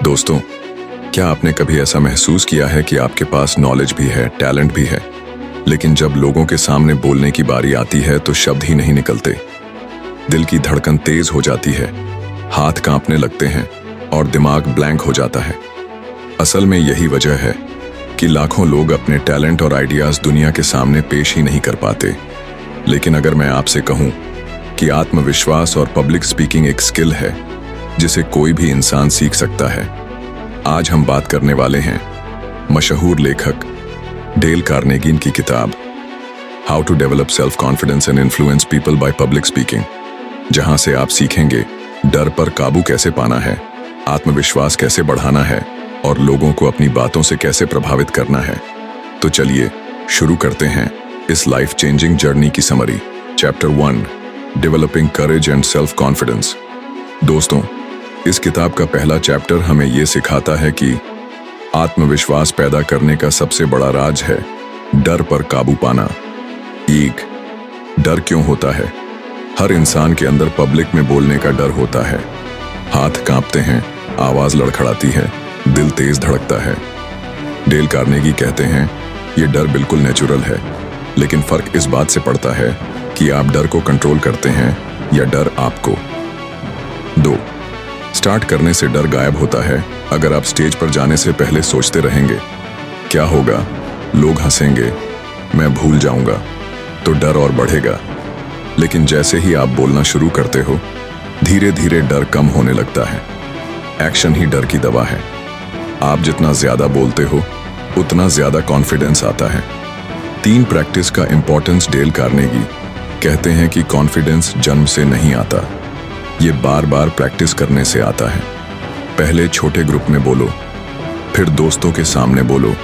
दोस्तों, क्या आपने कभी ऐसा महसूस किया है कि आपके पास नॉलेज भी है, टैलेंट भी है, लेकिन जब लोगों के सामने बोलने की बारी आती है तो शब्द ही नहीं निकलते। दिल की धड़कन तेज हो जाती है, हाथ कांपने लगते हैं और दिमाग ब्लैंक हो जाता है। असल में यही वजह है कि लाखों लोग अपने टैलेंट और आइडियाज दुनिया के सामने पेश ही नहीं कर पाते। लेकिन अगर मैं आपसे कहूं कि आत्मविश्वास और पब्लिक स्पीकिंग एक स्किल है जिसे कोई भी इंसान सीख सकता है। आज हम बात करने वाले हैं मशहूर लेखक डेल कार्नेगी की किताब how to develop self confidence and influence people by public speaking, जहां से आप सीखेंगे डर पर काबू कैसे पाना है, आत्मविश्वास कैसे बढ़ाना है और लोगों को अपनी बातों से कैसे प्रभावित करना है। तो चलिए शुरू करते हैं इस लाइफ चेंजिंग जर्नी की summary. Chapter 1, developing courage and self confidence. दोस्तों, इस किताब का पहला चैप्टर हमें यह सिखाता है कि आत्मविश्वास पैदा करने का सबसे बड़ा राज है डर पर काबू पाना। एक, डर क्यों होता है? हर इंसान के अंदर पब्लिक में बोलने का डर होता है। हाथ कांपते हैं, आवाज लड़खड़ाती है, दिल तेज धड़कता है। डेल कार्नेगी कहते हैं ये डर बिल्कुल नेचुरल है, लेकिन फर्क इस बात से पड़ता है कि आप डर को कंट्रोल करते हैं या डर आपको। 2, स्टार्ट करने से डर गायब होता है। अगर आप स्टेज पर जाने से पहले सोचते रहेंगे क्या होगा, लोग हंसेंगे, मैं भूल जाऊंगा, तो डर और बढ़ेगा। लेकिन जैसे ही आप बोलना शुरू करते हो, धीरे धीरे डर कम होने लगता है। एक्शन ही डर की दवा है। आप जितना ज्यादा बोलते हो उतना ज्यादा कॉन्फिडेंस आता है। 3 प्रैक्टिस का इंपॉर्टेंस। डेल कार्नेगी कहते हैं कि कॉन्फिडेंस जन्म से नहीं आता, ये बार बार प्रैक्टिस करने से आता है। पहले छोटे ग्रुप में बोलो, फिर दोस्तों के सामने बोलो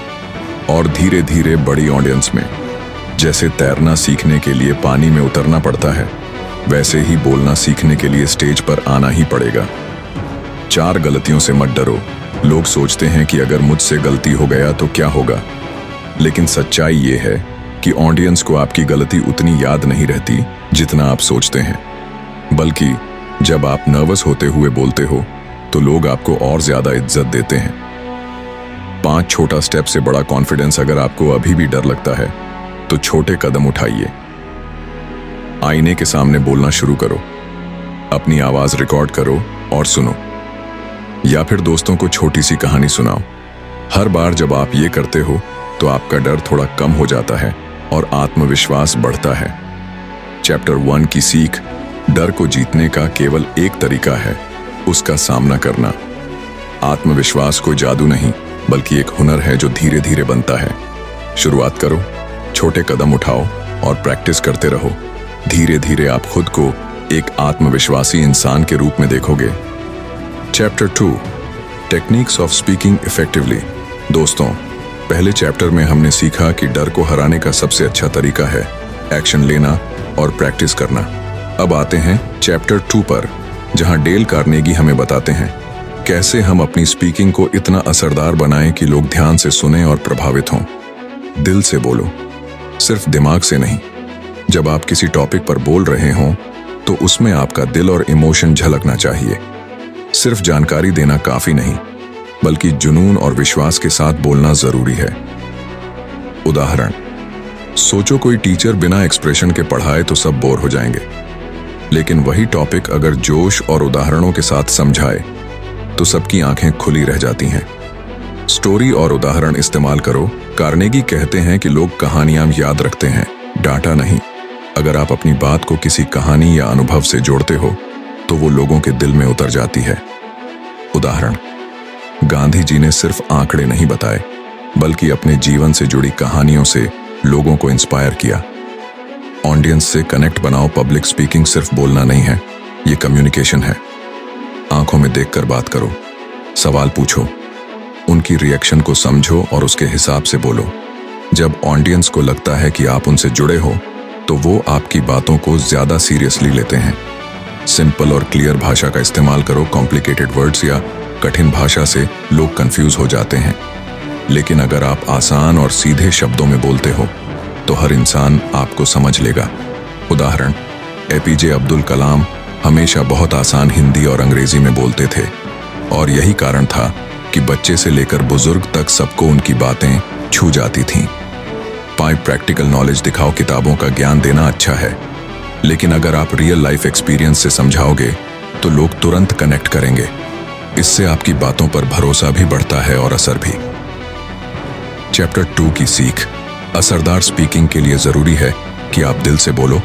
और धीरे धीरे बड़ी ऑडियंस में। जैसे तैरना सीखने के लिए पानी में उतरना पड़ता है, वैसे ही बोलना सीखने के लिए स्टेज पर आना ही पड़ेगा। 4 गलतियों से मत डरो। लोग सोचते हैं कि अगर मुझसे गलती हो गया तो क्या होगा, लेकिन सच्चाई ये है कि ऑडियंस को आपकी गलती उतनी याद नहीं रहती जितना आप सोचते हैं। बल्कि जब आप नर्वस होते हुए बोलते हो तो लोग आपको और ज्यादा इज्जत देते हैं। 5 छोटा स्टेप से बड़ा कॉन्फिडेंस। अगर आपको अभी भी डर लगता है तो छोटे कदम उठाइए। आईने के सामने बोलना शुरू करो, अपनी आवाज रिकॉर्ड करो और सुनो, या फिर दोस्तों को छोटी सी कहानी सुनाओ। हर बार जब आप ये करते हो तो आपका डर थोड़ा कम हो जाता है और आत्मविश्वास बढ़ता है। चैप्टर 1 की सीख। डर को जीतने का केवल एक तरीका है, उसका सामना करना। आत्मविश्वास कोई जादू नहीं, बल्कि एक हुनर है जो धीरे धीरे बनता है। शुरुआत करो, छोटे कदम उठाओ और प्रैक्टिस करते रहो। धीरे धीरे आप खुद को एक आत्मविश्वासी इंसान के रूप में देखोगे। Chapter 2, techniques of speaking effectively. दोस्तों, पहले चैप्टर में हमने सीखा कि डर को हराने का सबसे अच्छा तरीका है एक्शन लेना और प्रैक्टिस करना। अब आते हैं चैप्टर 2 पर, जहां डेल कार्नेगी हमें बताते हैं कैसे हम अपनी स्पीकिंग को इतना असरदार बनाएं कि लोग ध्यान से सुने और प्रभावित हों। दिल से बोलो, सिर्फ दिमाग से नहीं। जब आप किसी टॉपिक पर बोल रहे हों तो उसमें आपका दिल और इमोशन झलकना चाहिए। सिर्फ जानकारी देना काफी नहीं, बल्कि जुनून और विश्वास के साथ बोलना जरूरी है। उदाहरण, सोचो कोई टीचर बिना एक्सप्रेशन के पढ़ाए तो सब बोर हो जाएंगे, लेकिन वही टॉपिक अगर जोश और उदाहरणों के साथ समझाए तो सबकी आंखें खुली रह जाती हैं। स्टोरी और उदाहरण इस्तेमाल करो। कार्नेगी कहते हैं कि लोग कहानियां याद रखते हैं, डाटा नहीं। अगर आप अपनी बात को किसी कहानी या अनुभव से जोड़ते हो तो वो लोगों के दिल में उतर जाती है। उदाहरण, गांधी जी ने सिर्फ आंकड़े नहीं बताए, बल्कि अपने जीवन से जुड़ी कहानियों से लोगों को इंस्पायर किया। ऑडियंस से कनेक्ट बनाओ। पब्लिक स्पीकिंग सिर्फ बोलना नहीं है, ये कम्युनिकेशन है। आंखों में देखकर बात करो, सवाल पूछो, उनकी रिएक्शन को समझो और उसके हिसाब से बोलो। जब ऑडियंस को लगता है कि आप उनसे जुड़े हो तो वो आपकी बातों को ज्यादा सीरियसली लेते हैं। सिंपल और क्लियर भाषा का इस्तेमाल करो। कॉम्प्लिकेटेड वर्ड्स या कठिन भाषा से लोग कंफ्यूज हो जाते हैं, लेकिन अगर आप आसान और सीधे शब्दों में बोलते हो तो हर इंसान आपको समझ लेगा। उदाहरण, एपीजे अब्दुल कलाम हमेशा बहुत आसान हिंदी और अंग्रेजी में बोलते थे और यही कारण था कि बच्चे से लेकर बुजुर्ग तक सबको उनकी बातें छू जाती थीं। प्रैक्टिकल नॉलेज दिखाओ, किताबों का ज्ञान देना अच्छा है, लेकिन अगर आप रियल लाइफ एक्सपीरियंस से समझाओगे तो लोग तुरंत कनेक्ट करेंगे। इससे आपकी बातों पर भरोसा भी बढ़ता है और असर भी। चैप्टर 2 की सीख। असरदार स्पीकिंग के लिए जरूरी है कि आप दिल से बोलो,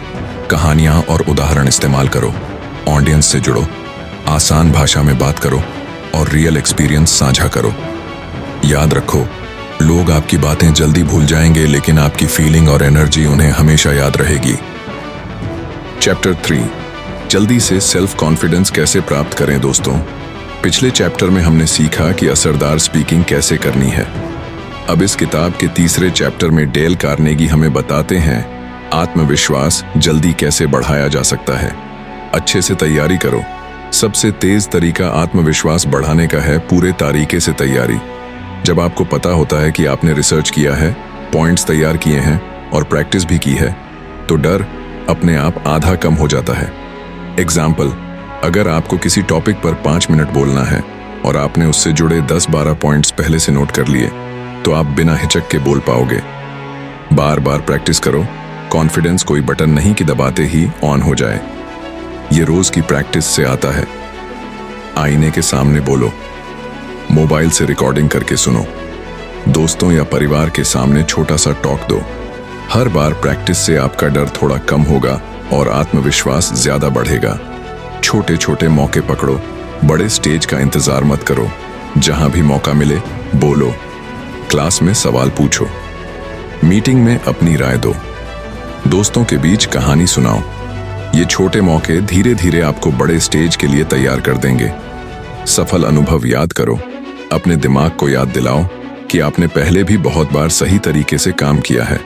कहानियां और उदाहरण इस्तेमाल करो, ऑडियंस से जुड़ो, आसान भाषा में बात करो और रियल एक्सपीरियंस साझा करो। याद रखो, लोग आपकी बातें जल्दी भूल जाएंगे, लेकिन आपकी फीलिंग और एनर्जी उन्हें हमेशा याद रहेगी। चैप्टर 3, जल्दी से सेल्फ कॉन्फिडेंस कैसे प्राप्त करें। दोस्तों, पिछले चैप्टर में हमने सीखा कि असरदार स्पीकिंग कैसे करनी है। अब इस किताब के तीसरे चैप्टर में डेल कार्नेगी हमें बताते हैं आत्मविश्वास जल्दी कैसे बढ़ाया जा सकता है। अच्छे से तैयारी करो। सबसे तेज तरीका आत्मविश्वास बढ़ाने का है पूरे तरीके से तैयारी। जब आपको पता होता है कि आपने रिसर्च किया है, पॉइंट्स तैयार किए हैं और प्रैक्टिस भी की है, तो डर अपने आप आधा कम हो जाता है। एग्जाम्पल, अगर आपको किसी टॉपिक पर 5 मिनट बोलना है और आपने उससे जुड़े 10-12 पॉइंट्स पहले से नोट कर लिए, तो आप बिना हिचक के बोल पाओगे। बार बार प्रैक्टिस करो। कॉन्फिडेंस कोई बटन नहीं कि दबाते ही ऑन हो जाए। ये रोज की प्रैक्टिस से आता है। आईने के सामने बोलो, मोबाइल से रिकॉर्डिंग करके सुनो, दोस्तों या परिवार के सामने छोटा सा टॉक दो। हर बार प्रैक्टिस से आपका डर थोड़ा कम होगा और आत्मविश्वास ज्यादा बढ़ेगा। छोटे छोटे मौके पकड़ो, बड़े स्टेज का इंतजार मत करो। जहां भी मौका मिले बोलो। क्लास में सवाल पूछो, मीटिंग में अपनी राय दो, दोस्तों के बीच कहानी सुनाओ। ये छोटे मौके धीरे धीरे आपको बड़े स्टेज के लिए तैयार कर देंगे। सफल अनुभव याद करो। अपने दिमाग को याद दिलाओ कि आपने पहले भी बहुत बार सही तरीके से काम किया है।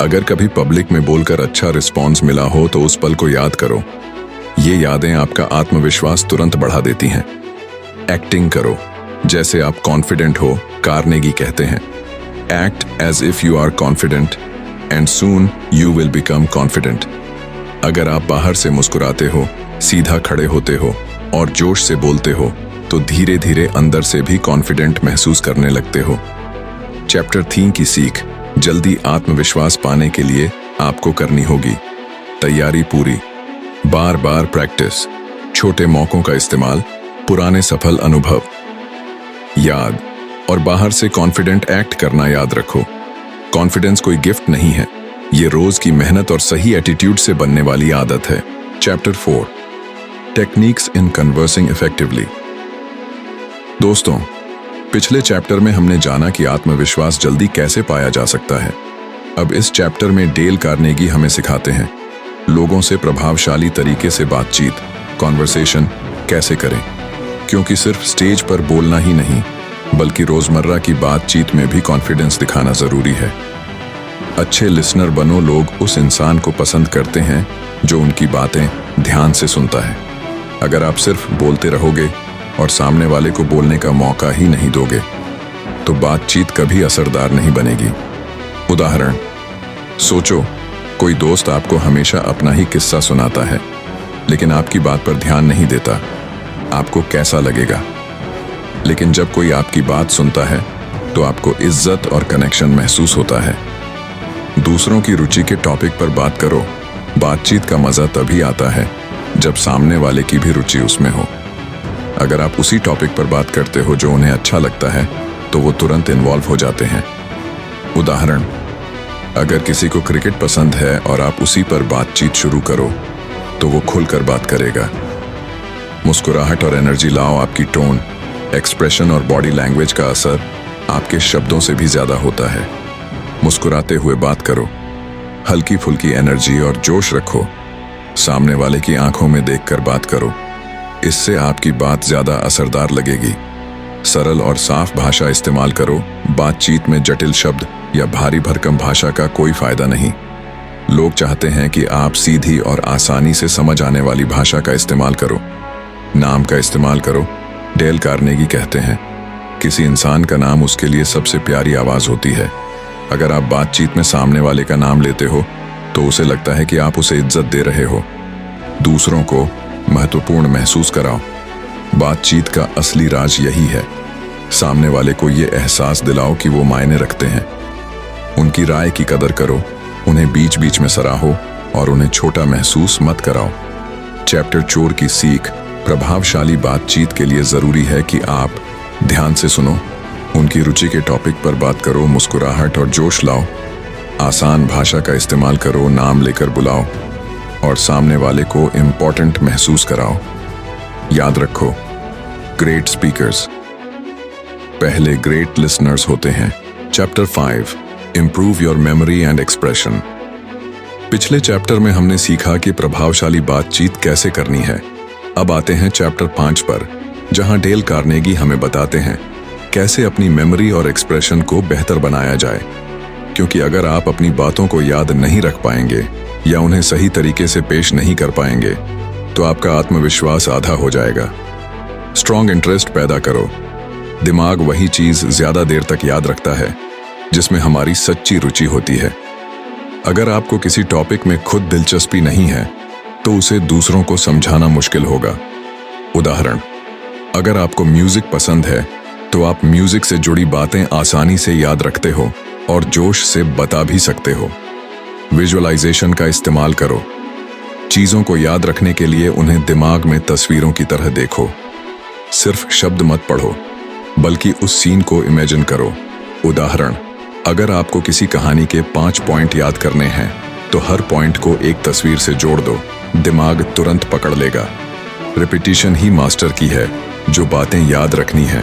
अगर कभी पब्लिक में बोलकर अच्छा रिस्पॉन्स मिला हो तो उस पल को याद करो। ये यादें आपका आत्मविश्वास तुरंत बढ़ा देती हैं। एक्टिंग करो जैसे आप कॉन्फिडेंट हो। कार्नेगी कहते हैं, act as if you are confident and soon you will become confident. अगर आप बाहर से मुस्कुराते हो, सीधा खड़े होते हो और जोश से बोलते हो, तो धीरे धीरे अंदर से भी कॉन्फिडेंट महसूस करने लगते हो। चैप्टर 3 की सीख। जल्दी आत्मविश्वास पाने के लिए आपको करनी होगी तैयारी पूरी, बार बार प्रैक्टिस, छोटे मौकों का इस्तेमाल, पुराने सफल अनुभव याद और बाहर से कॉन्फिडेंट एक्ट करना याद रखो। कॉन्फिडेंस कोई गिफ्ट नहीं है, ये रोज की मेहनत और सही एटीट्यूड से बनने वाली आदत है। Chapter 4, techniques in conversing effectively. दोस्तों, पिछले चैप्टर में हमने जाना कि आत्मविश्वास जल्दी कैसे पाया जा सकता है। अब इस चैप्टर में डेल कार्नेगी हमें सिखाते हैं लोगों से प्रभावशाली तरीके से बातचीत, कॉन्वर्सेशन कैसे करें। क्योंकि सिर्फ स्टेज पर बोलना ही नहीं, बल्कि रोजमर्रा की बातचीत में भी कॉन्फिडेंस दिखाना जरूरी है। अच्छे लिसनर बनो। लोग उस इंसान को पसंद करते हैं जो उनकी बातें ध्यान से सुनता है। अगर आप सिर्फ बोलते रहोगे और सामने वाले को बोलने का मौका ही नहीं दोगे, तो बातचीत कभी असरदार नहीं बनेगी। उदाहरण, सोचो कोई दोस्त आपको हमेशा अपना ही किस्सा सुनाता है, लेकिन आपकी बात पर ध्यान नहीं देता। आपको कैसा लगेगा? लेकिन जब कोई आपकी बात सुनता है तो आपको इज्जत और कनेक्शन महसूस होता है। दूसरों की रुचि के टॉपिक पर बात करो। बातचीत का मजा तभी आता है जब सामने वाले की भी रुचि उसमें हो। अगर आप उसी टॉपिक पर बात करते हो जो उन्हें अच्छा लगता है, तो वो तुरंत इन्वॉल्व हो जाते हैं। उदाहरण, अगर किसी को क्रिकेट पसंद है और आप उसी पर बातचीत शुरू करो, तो वो खुलकर बात करेगा। मुस्कुराहट और एनर्जी लाओ। आपकी टोन, एक्सप्रेशन और बॉडी लैंग्वेज का असर आपके शब्दों से भी ज्यादा होता है। मुस्कुराते हुए बात करो, हल्की फुल्की एनर्जी और जोश रखो। सामने वाले की आंखों में देखकर बात करो, इससे आपकी बात ज्यादा असरदार लगेगी। सरल और साफ भाषा इस्तेमाल करो। बातचीत में जटिल शब्द या भारी भरकम भाषा का कोई फायदा नहीं। लोग चाहते हैं कि आप सीधी और आसानी से समझ आने वाली भाषा का इस्तेमाल करो। नाम का इस्तेमाल करो। डेल कार्नेगी कहते हैं, किसी इंसान का नाम उसके लिए सबसे प्यारी आवाज होती है। अगर आप बातचीत में सामने वाले का नाम लेते हो, तो उसे लगता है कि आप उसे इज्जत दे रहे हो। दूसरों को महत्वपूर्ण महसूस कराओ। बातचीत का असली राज यही है। सामने वाले को ये एहसास दिलाओ कि वो मायने रखते हैं। उनकी राय की कदर करो, उन्हें बीच बीच में सराहो और उन्हें छोटा महसूस मत कराओ। चैप्टर 4 की सीख। प्रभावशाली बातचीत के लिए जरूरी है कि आप ध्यान से सुनो, उनकी रुचि के टॉपिक पर बात करो, मुस्कुराहट और जोश लाओ, आसान भाषा का इस्तेमाल करो, नाम लेकर बुलाओ और सामने वाले को इम्पोर्टेंट महसूस कराओ। याद रखो, ग्रेट स्पीकर्स पहले ग्रेट लिसनर्स होते हैं। Chapter 5, improve your memory and expression. पिछले चैप्टर में हमने सीखा कि प्रभावशाली बातचीत कैसे करनी है। अब आते हैं चैप्टर 5 पर, जहां डेल कार्नेगी हमें बताते हैं कैसे अपनी मेमोरी और एक्सप्रेशन को बेहतर बनाया जाए। क्योंकि अगर आप अपनी बातों को याद नहीं रख पाएंगे या उन्हें सही तरीके से पेश नहीं कर पाएंगे तो आपका आत्मविश्वास आधा हो जाएगा। स्ट्रॉन्ग इंटरेस्ट पैदा करो। दिमाग वही चीज ज्यादा देर तक याद रखता है जिसमें हमारी सच्ची रुचि होती है। अगर आपको किसी टॉपिक में खुद दिलचस्पी नहीं है तो उसे दूसरों को समझाना मुश्किल होगा। उदाहरण, अगर आपको म्यूजिक पसंद है तो आप म्यूजिक से जुड़ी बातें आसानी से याद रखते हो और जोश से बता भी सकते हो। विजुअलाइजेशन का इस्तेमाल करो। चीजों को याद रखने के लिए उन्हें दिमाग में तस्वीरों की तरह देखो। सिर्फ शब्द मत पढ़ो बल्कि उस सीन को इमेजिन करो। उदाहरण, अगर आपको किसी कहानी के 5 पॉइंट याद करने हैं तो हर पॉइंट को एक तस्वीर से जोड़ दो, दिमाग तुरंत पकड़ लेगा। रिपीटिशन ही मास्टर की है। जो बातें याद रखनी है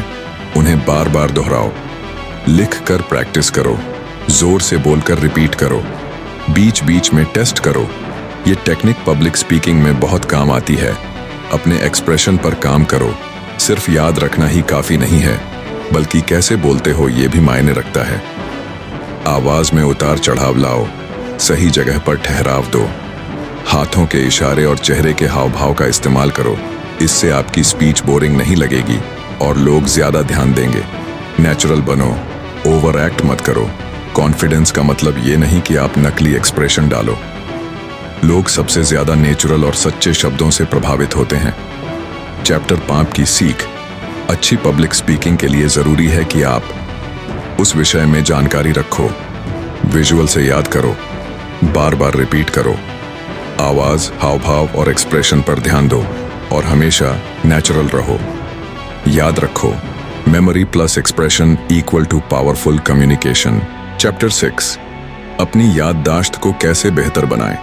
उन्हें बार बार दोहराओ। लिख कर प्रैक्टिस करो, जोर से बोलकर रिपीट करो, बीच बीच में टेस्ट करो। ये टेक्निक पब्लिक स्पीकिंग में बहुत काम आती है। अपने एक्सप्रेशन पर काम करो। सिर्फ याद रखना ही काफी नहीं है बल्कि कैसे बोलते हो ये भी मायने रखता है। आवाज में उतार चढ़ाव लाओ, सही जगह पर ठहराव दो, हाथों के इशारे और चेहरे के हाव भाव का इस्तेमाल करो। इससे आपकी स्पीच बोरिंग नहीं लगेगी और लोग ज्यादा ध्यान देंगे। नेचुरल बनो, ओवर एक्ट मत करो। कॉन्फिडेंस का मतलब ये नहीं कि आप नकली एक्सप्रेशन डालो। लोग सबसे ज्यादा नेचुरल और सच्चे शब्दों से प्रभावित होते हैं। चैप्टर 5 की सीख। अच्छी पब्लिक स्पीकिंग के लिए जरूरी है कि आप उस विषय में जानकारी रखो, विजुअल से याद करो, बार बार रिपीट करो, आवाज, हाव भाव और एक्सप्रेशन पर ध्यान दो और हमेशा नेचुरल रहो। याद रखो, memory plus expression equal to powerful communication. Chapter 6, अपनी याददाश्त को कैसे बेहतर बनाएं।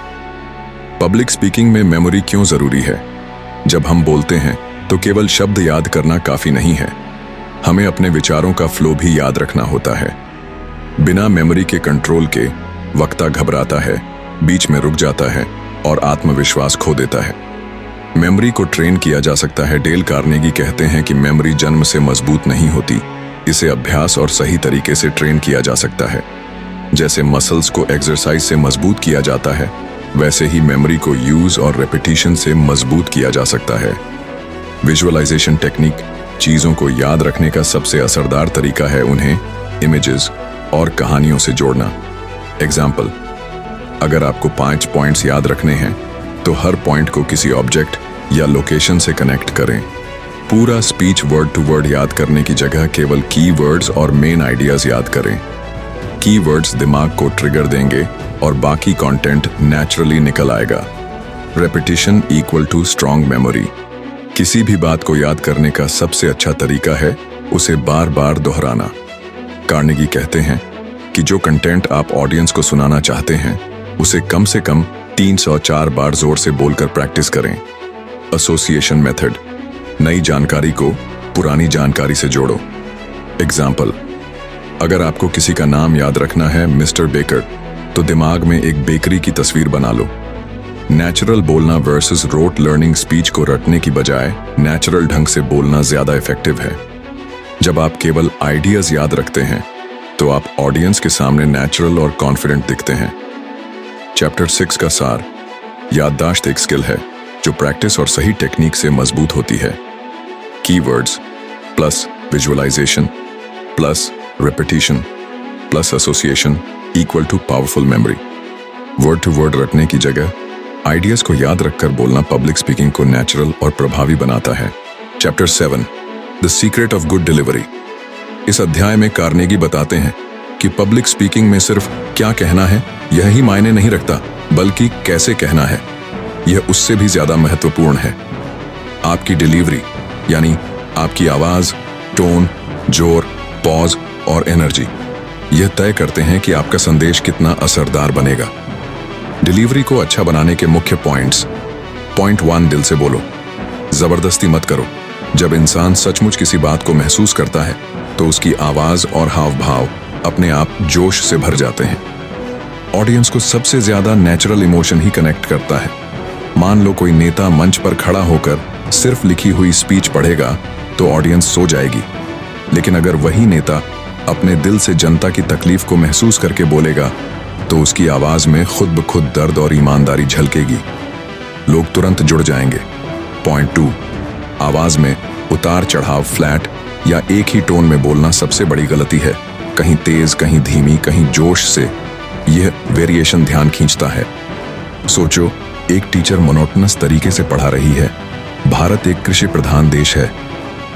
पब्लिक स्पीकिंग में मेमोरी क्यों जरूरी है? जब हम बोलते हैं तो केवल शब्द याद करना काफी नहीं है, हमें अपने विचारों का फ्लो भी याद रखना होता है। बिना मेमोरी के कंट्रोल के वक्ता घबराता है, बीच में रुक जाता है और आत्मविश्वास खो देता है। मेमोरी को ट्रेन किया जा सकता है। डेल कार्नेगी कहते हैं कि मेमोरी जन्म से मजबूत नहीं होती, इसे अभ्यास और सही तरीके से ट्रेन किया जा सकता है। जैसे मसल्स को एक्सरसाइज से मजबूत किया जाता है, वैसे ही मेमोरी को यूज और रेपिटेशन से मजबूत किया जा सकता है। विजुअलाइजेशन टेक्निक चीजों को याद रखने का सबसे असरदार तरीका है उन्हें इमेजेस और कहानियों से जोड़ना। एग्जाम्पल, अगर आपको 5 पॉइंट्स याद रखने हैं तो हर पॉइंट को किसी ऑब्जेक्ट या लोकेशन से कनेक्ट करें। पूरा स्पीच वर्ड टू वर्ड याद करने की जगह केवल कीवर्ड्स और मेन आइडियाज याद करें। कीवर्ड्स दिमाग को ट्रिगर देंगे और बाकी कंटेंट नेचुरली निकल आएगा। Repetition equal to strong memory. किसी भी बात को याद करने का सबसे अच्छा तरीका है उसे बार बार दोहराना। कार्नेगी कहते हैं कि जो कंटेंट आप ऑडियंस को सुनाना चाहते हैं उसे कम से कम 304 बार जोर से बोलकर प्रैक्टिस करें। एसोसिएशन मेथड, नई जानकारी को पुरानी जानकारी से जोड़ो। एग्जाम्पल, अगर आपको किसी का नाम याद रखना है मिस्टर बेकर, तो दिमाग में एक बेकरी की तस्वीर बना लो। नेचुरल बोलना वर्सेस रोट लर्निंग स्पीच को रटने की बजाय नेचुरल ढंग से बोलना ज्यादा इफेक्टिव है। जब आप केवल आइडियाज याद रखते हैं तो आप ऑडियंस के सामने नेचुरल और कॉन्फिडेंट दिखते हैं। चैप्टर 6 का सार। याददाश्त एक स्किल है जो प्रैक्टिस और सही टेक्निक से मजबूत होती है। Keywords plus visualisation plus repetition plus association equal to powerful memory. Word to word रटने की जगह आइडियाज को याद रखकर बोलना पब्लिक स्पीकिंग को नेचुरल और प्रभावी बनाता है। Chapter 7, the secret of good delivery. इस अध्याय में कार्नेगी बताते हैं कि पब्लिक स्पीकिंग में सिर्फ क्या कहना है यही मायने नहीं रखता, बल्कि कैसे कहना है यह उससे भी ज्यादा महत्वपूर्ण है। आपकी डिलीवरी यानी आपकी आवाज, टोन, जोर, पॉज और एनर्जी यह तय करते हैं कि आपका संदेश कितना असरदार बनेगा। डिलीवरी को अच्छा बनाने के मुख्य पॉइंट्स। पॉइंट 1, दिल से बोलो। जबरदस्ती मत करो। जब इंसान सचमुच किसी बात को महसूस करता है तो उसकी आवाज और हाव भाव अपने आप जोश से भर जाते हैं। ऑडियंस को सबसे ज्यादा नेचुरल इमोशन ही कनेक्ट करता है। मान लो कोई नेता मंच पर खड़ा होकर सिर्फ लिखी हुई स्पीच पढ़ेगा तो ऑडियंस सो जाएगी, लेकिन अगर वही नेता अपने दिल से जनता की तकलीफ को महसूस करके बोलेगा तो उसकी आवाज में खुद ब खुद दर्द और ईमानदारी झलकेगी। लोग तुरंत जुड़ जाएंगे। पॉइंट 2, आवाज में उतार चढ़ाव, फ्लैट या एक ही टोन में बोलना सबसे बड़ी गलती है। कहीं तेज, कहीं धीमी, कहीं जोश से यह वेरिएशन ध्यान खींचता है। सोचो, एक टीचर मोनोटोनस तरीके से पढ़ा रही है। भारत एक कृषि प्रधान देश है।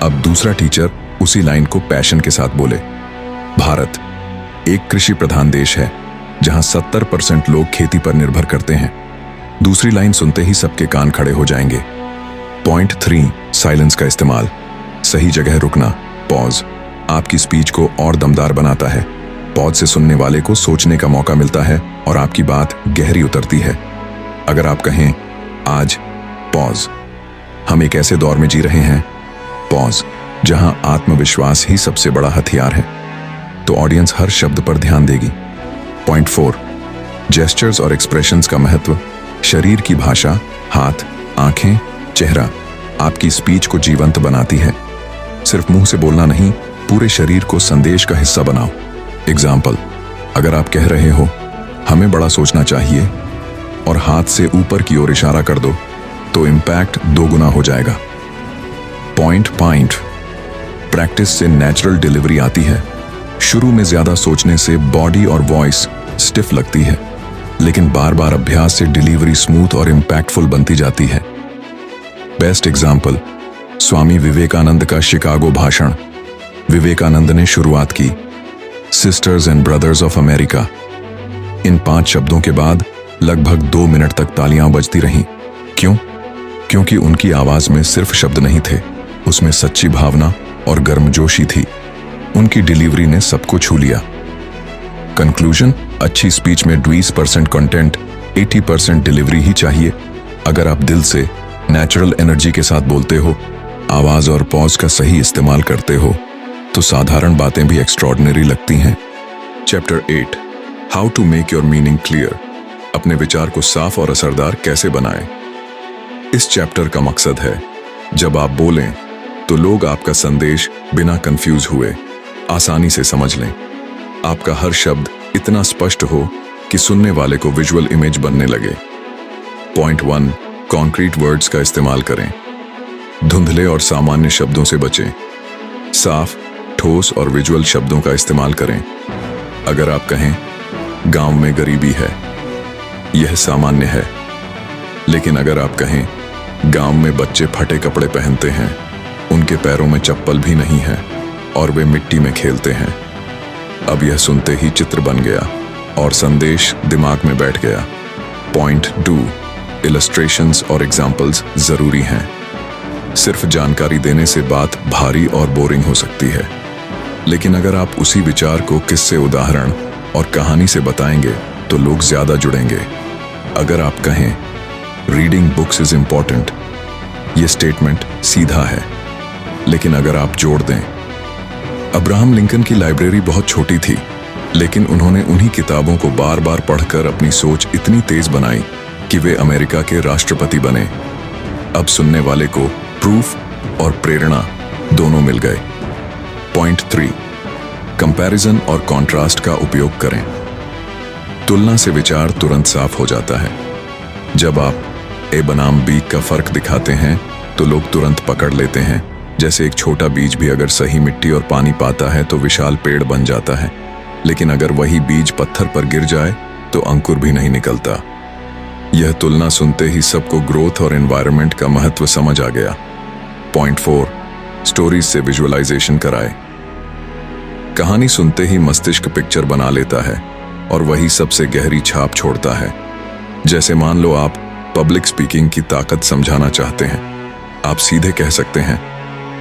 अब दूसरा टीचर उसी लाइन को पैशन के साथ बोले। भारत एक कृषि प्रधान देश है जहां 70% लोग खेती पर निर्भर करते हैं। दूसरी लाइन सुनते ही सबके कान खड़े हो जाएंगे। पॉइंट 3, साइलेंस का इस्तेमाल। सही जगह रुकना, पॉज, आपकी स्पीच को और दमदार बनाता है। पॉज से सुनने वाले को सोचने का मौका मिलता है और आपकी बात गहरी उतरती है। अगर आप कहें, आज पॉज, हम एक ऐसे दौर में जी रहे हैं, पॉज, जहां आत्मविश्वास ही सबसे बड़ा हथियार है, तो ऑडियंस हर शब्द पर ध्यान देगी। पॉइंट 4, जेस्चर्स और एक्सप्रेशंस का महत्व। शरीर की भाषा, हाथ, आंखें, चेहरा आपकी स्पीच को जीवंत बनाती है। सिर्फ मुंह से बोलना नहीं, पूरे शरीर को संदेश का हिस्सा बनाओ। एग्जाम्पल, अगर आप कह रहे हो हमें बड़ा सोचना चाहिए और हाथ से ऊपर की ओर इशारा कर दो तो इम्पैक्ट 2 गुना हो जाएगा। पॉइंट 5, प्रैक्टिस से नेचुरल डिलीवरी आती है। शुरू में ज्यादा सोचने से बॉडी और वॉइस स्टिफ लगती है, लेकिन बार बार अभ्यास से डिलीवरी स्मूथ और इम्पैक्टफुल बनती जाती है। बेस्ट एग्जाम्पल, स्वामी विवेकानंद का शिकागो भाषण। विवेकानंद ने शुरुआत की, sisters and brothers of America. इन 5 शब्दों के बाद लगभग 2 मिनट तक तालियां बजती रहीं। क्यों? क्योंकि उनकी आवाज में सिर्फ शब्द नहीं थे, उसमें सच्ची भावना और गर्मजोशी थी। उनकी डिलीवरी ने सबको छू लिया। कंक्लूजन, अच्छी स्पीच में 20% कंटेंट, 80% डिलीवरी ही चाहिए। अगर आप दिल से नेचुरल एनर्जी के साथ बोलते हो, आवाज और पॉज का सही इस्तेमाल करते हो, तो साधारण बातें भी एक्स्ट्रॉर्डिनरी लगती हैं। Chapter 8, how to make your meaning clear. अपने विचार को साफ और असरदार कैसे बनाएं। इस चैप्टर का मकसद है, जब आप बोलें तो लोग आपका संदेश बिना कंफ्यूज हुए आसानी से समझ लें। आपका हर शब्द इतना स्पष्ट हो कि सुनने वाले को विजुअल इमेज बनने लगे। पॉइंट 1, कॉन्क्रीट वर्ड्स का इस्तेमाल करें। धुंधले और सामान्य शब्दों से बचें। साफ, ठोस और विजुअल शब्दों का इस्तेमाल करें। अगर आप कहें, गांव में गरीबी है, यह सामान्य है। लेकिन अगर आप कहें, गांव में बच्चे फटे कपड़े पहनते हैं, उनके पैरों में चप्पल भी नहीं है और वे मिट्टी में खेलते हैं, अब यह सुनते ही चित्र बन गया और संदेश दिमाग में बैठ गया। पॉइंट 2, इलस्ट्रेशंस और एग्जाम्पल्स जरूरी हैं। सिर्फ जानकारी देने से बात भारी और बोरिंग हो सकती है, लेकिन अगर आप उसी विचार को किस्से, उदाहरण और कहानी से बताएंगे तो लोग ज्यादा जुड़ेंगे। अगर आप कहें, रीडिंग बुक्स इज इंपॉर्टेंट, यह स्टेटमेंट सीधा है, लेकिन अगर आप जोड़ दें, अब्राहम लिंकन की लाइब्रेरी बहुत छोटी थी, लेकिन उन्होंने उन्हीं किताबों को बार बार पढ़कर अपनी सोच इतनी तेज बनाई कि वे अमेरिका के राष्ट्रपति बने। अब सुनने वाले को प्रूफ और प्रेरणा दोनों मिल गए। पॉइंट 3, कंपैरिजन और कॉन्ट्रास्ट का उपयोग करें। तुलना से विचार तुरंत साफ हो जाता है। जब आप ए बनाम बी का फर्क दिखाते हैं तो लोग तुरंत पकड़ लेते हैं। जैसे एक छोटा बीज भी अगर सही मिट्टी और पानी पाता है तो विशाल पेड़ बन जाता है, लेकिन अगर वही बीज पत्थर पर गिर जाए तो अंकुर भी नहीं निकलता। यह तुलना सुनते ही सबको ग्रोथ और एनवायरनमेंट का महत्व समझ आ गया। पॉइंट 4, स्टोरीज से विजुअलाइजेशन कराए। कहानी सुनते ही मस्तिष्क पिक्चर बना लेता है और वही सबसे गहरी छाप छोड़ता है। जैसे मान लो आप पब्लिक स्पीकिंग की ताकत समझाना चाहते हैं। आप सीधे कह सकते हैं,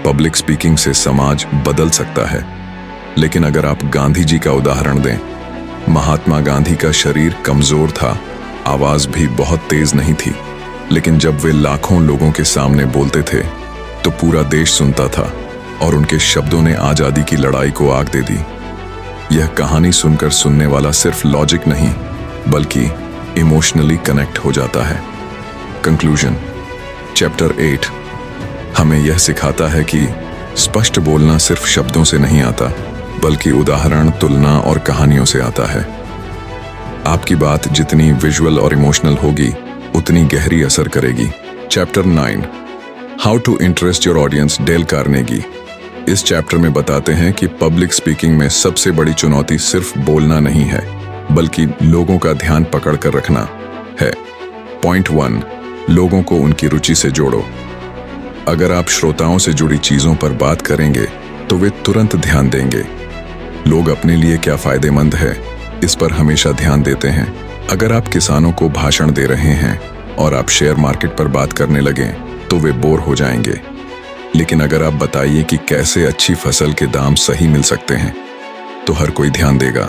पब्लिक स्पीकिंग से समाज बदल सकता है। लेकिन अगर आप गांधी जी का उदाहरण दें, महात्मा गांधी का शरीर कमजोर था, आवाज भी बहुत तेज नहीं थी, लेकिन जब वे लाखों लोगों के सामने बोलते थे तो पूरा देश सुनता था और उनके शब्दों ने आजादी की लड़ाई को आग दे दी। यह कहानी सुनकर सुनने वाला सिर्फ लॉजिक नहीं बल्कि इमोशनली कनेक्ट हो जाता है। कंक्लूजन। चैप्टर 8 हमें यह सिखाता है कि स्पष्ट बोलना सिर्फ शब्दों से नहीं आता बल्कि उदाहरण, तुलना और कहानियों से आता है। आपकी बात जितनी विजुअल और इमोशनल होगी उतनी गहरी असर करेगी। Chapter 9 how to interest your audience, Dale Carnegie. इस चैप्टर में बताते हैं कि पब्लिक स्पीकिंग में सबसे बड़ी चुनौती सिर्फ बोलना नहीं है बल्कि लोगों का ध्यान पकड़ कर रखना है। पॉइंट 1, लोगों को उनकी रुचि से जोड़ो। अगर आप श्रोताओं से जुड़ी चीजों पर बात करेंगे तो वे तुरंत ध्यान देंगे। लोग अपने लिए क्या फायदेमंद है इस पर हमेशा ध्यान देते हैं। अगर आप किसानों को भाषण दे रहे हैं और आप शेयर मार्केट पर बात करने लगें तो वे बोर हो जाएंगे। लेकिन अगर आप बताइए कि कैसे अच्छी फसल के दाम सही मिल सकते हैं तो हर कोई ध्यान देगा।